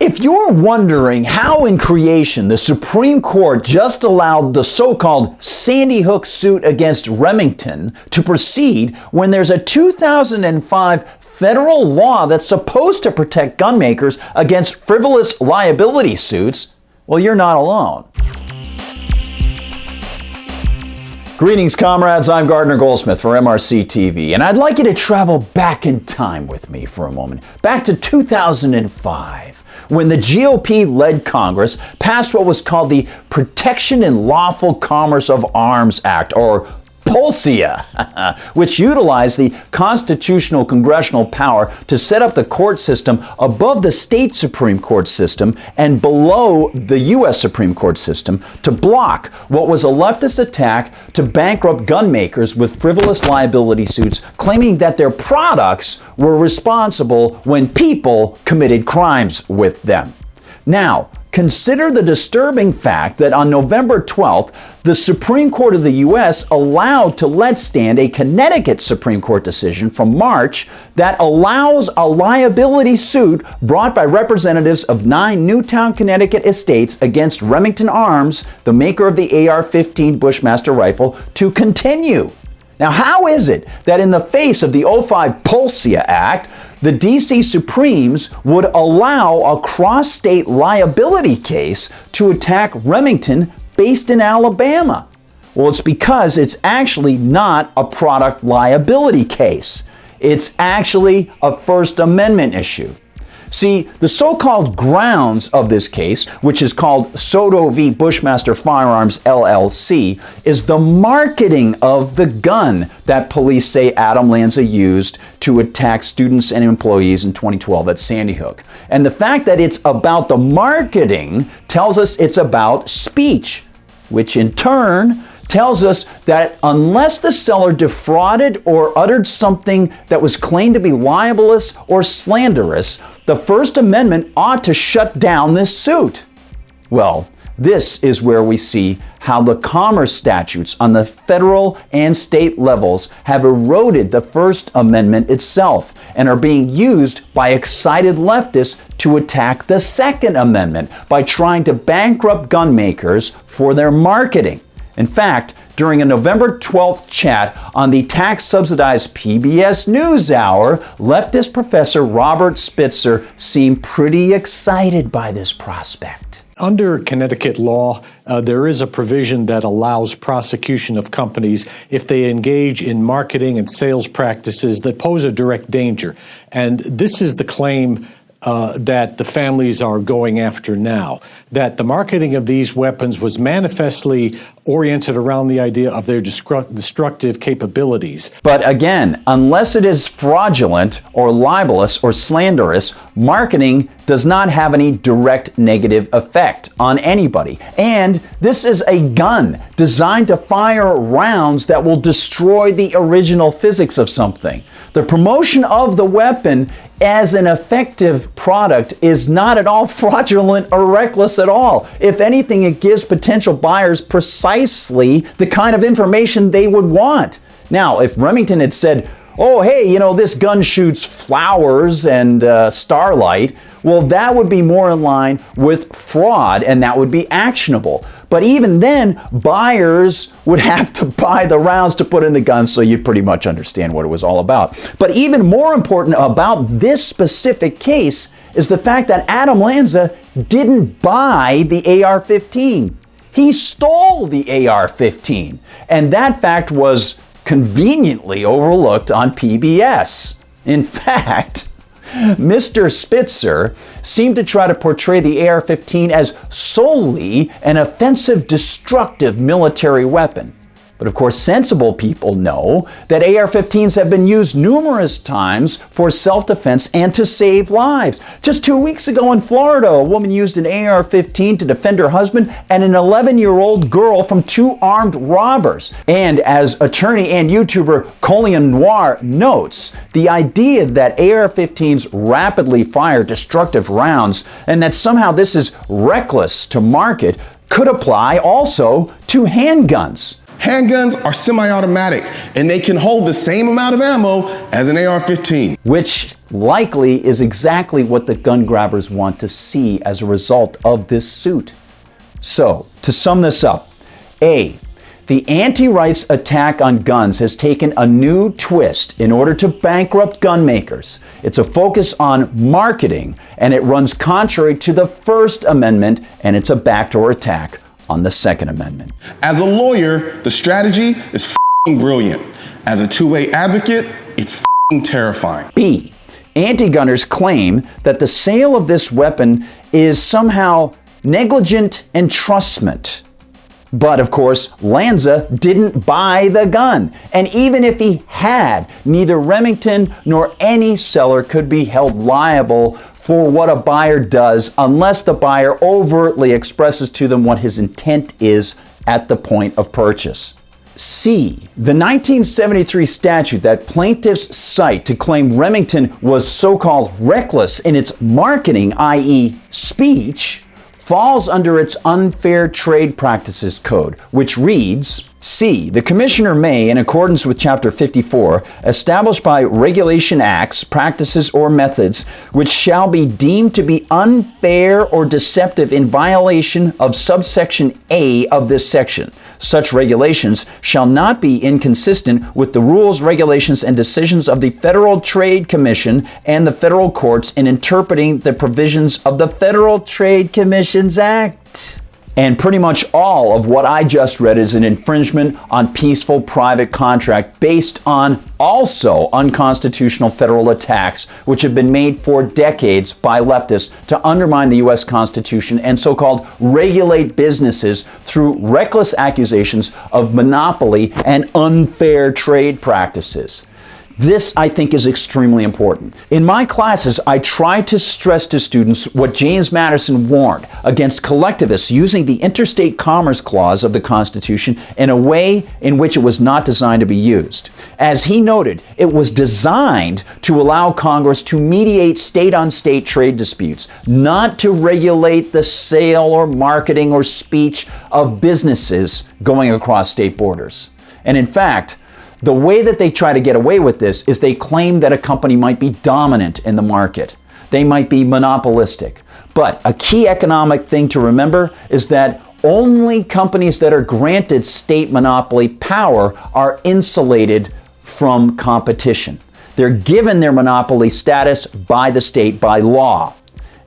If you're wondering how in creation the Supreme Court just allowed the so-called Sandyhook suit against Remington to proceed when there's a 2005 federal law that's supposed to protect gun makers against frivolous liability suits, well, you're not alone. Greetings, comrades. I'm Gardner Goldsmith for MRC-TV, and I'd like you to travel back in time with me for a moment, back to 2005. When the GOP-led Congress passed what was called the Protection and Lawful Commerce of Arms Act, or POLSIA, which utilized the constitutional congressional power to set up the court system above the state Supreme Court system and below the U.S. Supreme Court system to block what was a leftist attack to bankrupt gun makers with frivolous liability suits claiming that their products were responsible when people committed crimes with them. Now, consider the disturbing fact that on November 12th, the Supreme Court of the U.S. allowed to let stand a Connecticut Supreme Court decision from March that allows a liability suit brought by representatives of 9 Newtown, Connecticut estates against Remington Arms, the maker of the AR-15 Bushmaster rifle, to continue. Now, how is it that in the face of the 05 POLSIA Act, the D.C. Supremes would allow a cross-state liability case to attack Remington based in Alabama? Well, it's because it's actually not a product liability case. It's actually a First Amendment issue. See, the so-called grounds of this case, which is called Soto v. Bushmaster Firearms, LLC, is the marketing of the gun that police say Adam Lanza used to attack students and employees in 2012 at Sandyhook. And the fact that it's about the marketing tells us it's about speech, which in turn tells us that unless the seller defrauded or uttered something that was claimed to be libelous or slanderous, the First Amendment ought to shut down this suit. Well, this is where we see how the commerce statutes on the federal and state levels have eroded the First Amendment itself and are being used by excited leftists to attack the Second Amendment by trying to bankrupt gun makers for their marketing. In fact, during a November 12th chat on the tax-subsidized PBS NewsHour, leftist professor Robert Spitzer seemed pretty excited by this prospect. Under Connecticut law, there is a provision that allows prosecution of companies if they engage in marketing and sales practices that pose a direct danger. And this is the claim that the families are going after now, that the marketing of these weapons was manifestly oriented around the idea of their destructive capabilities. But again, unless it is fraudulent or libelous or slanderous, marketing does not have any direct negative effect on anybody. And this is a gun designed to fire rounds that will destroy the original physics of something. The promotion of the weapon as an effective product is not at all fraudulent or reckless at all. If anything, it gives potential buyers precisely the kind of information they would want. Now, if Remington had said, oh, hey, you know, this gun shoots flowers and starlight, well, that would be more in line with fraud and that would be actionable. But even then, buyers would have to buy the rounds to put in the gun, so you'd pretty much understand what it was all about. But even more important about this specific case is the fact that Adam Lanza didn't buy the AR-15. He stole the AR-15. And that fact was conveniently overlooked on PBS. In fact, Mr. Spitzer seemed to try to portray the AR-15 as solely an offensive, destructive military weapon. But of course, sensible people know that AR-15s have been used numerous times for self-defense and to save lives. Just 2 weeks ago in Florida, a woman used an AR-15 to defend her husband and an 11-year-old girl from 2 armed robbers. And as attorney and YouTuber Colion Noir notes, the idea that AR-15s rapidly fire destructive rounds and that somehow this is reckless to market could apply also to handguns. Handguns are semi-automatic, and they can hold the same amount of ammo as an AR-15. Which likely is exactly what the gun grabbers want to see as a result of this suit. So, to sum this up, A, the anti-rights attack on guns has taken a new twist in order to bankrupt gun makers. It's a focus on marketing, and it runs contrary to the First Amendment, and it's a backdoor attack on the Second Amendment. As a lawyer, the strategy is f***ing brilliant. As a two-way advocate, it's f***ing terrifying. B, anti-gunners claim that the sale of this weapon is somehow negligent entrustment. But of course, Lanza didn't buy the gun. And even if he had, neither Remington nor any seller could be held liable for what a buyer does unless the buyer overtly expresses to them what his intent is at the point of purchase. C, the 1973 statute that plaintiffs cite to claim Remington was so-called reckless in its marketing, i.e. speech, falls under its Unfair Trade Practices Code, which reads, C, the Commissioner may, in accordance with Chapter 54, establish by regulation acts, practices, or methods which shall be deemed to be unfair or deceptive in violation of subsection A of this section. Such regulations shall not be inconsistent with the rules, regulations, and decisions of the Federal Trade Commission and the federal courts in interpreting the provisions of the Federal Trade Commissions Act. And pretty much all of what I just read is an infringement on peaceful private contract based on also unconstitutional federal attacks, which have been made for decades by leftists to undermine the U.S. Constitution and so-called regulate businesses through reckless accusations of monopoly and unfair trade practices. This, I think, is extremely important. In my classes, I try to stress to students what James Madison warned against collectivists using the Interstate Commerce Clause of the Constitution in a way in which it was not designed to be used. As he noted, it was designed to allow Congress to mediate state-on-state trade disputes, not to regulate the sale or marketing or speech of businesses going across state borders. And in fact, the way that they try to get away with this is they claim that a company might be dominant in the market. They might be monopolistic. But a key economic thing to remember is that only companies that are granted state monopoly power are insulated from competition. They're given their monopoly status by the state by law.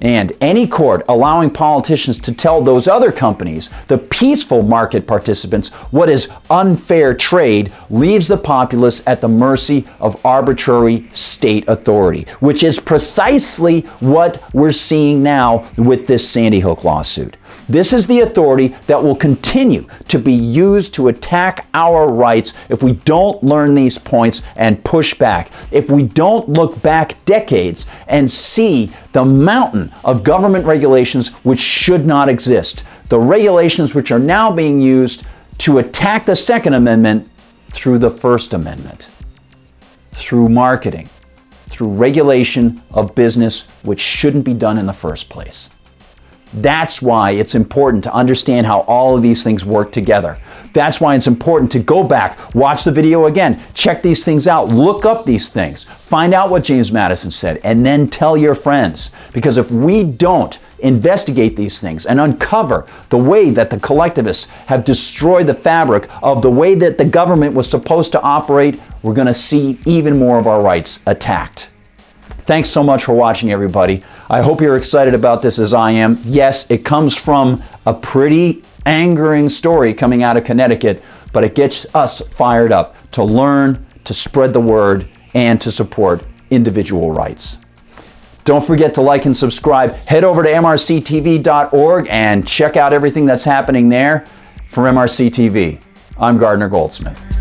And any court allowing politicians to tell those other companies, the peaceful market participants, what is unfair trade, leaves the populace at the mercy of arbitrary state authority, which is precisely what we're seeing now with this Sandyhook lawsuit. This is the authority that will continue to be used to attack our rights if we don't learn these points and push back, if we don't look back decades and see the mountain of government regulations which should not exist, the regulations which are now being used to attack the Second Amendment through the First Amendment, through marketing, through regulation of business which shouldn't be done in the first place. That's why it's important to understand how all of these things work together. That's why it's important to go back, watch the video again, check these things out, look up these things, find out what James Madison said, and then tell your friends. Because if we don't investigate these things and uncover the way that the collectivists have destroyed the fabric of the way that the government was supposed to operate, we're going to see even more of our rights attacked. Thanks so much for watching, everybody. I hope you're excited about this as I am. Yes, it comes from a pretty angering story coming out of Connecticut, but it gets us fired up to learn, to spread the word, and to support individual rights. Don't forget to like and subscribe. Head over to MRCTV.org and check out everything that's happening there. For MRC-TV, I'm Gardner Goldsmith.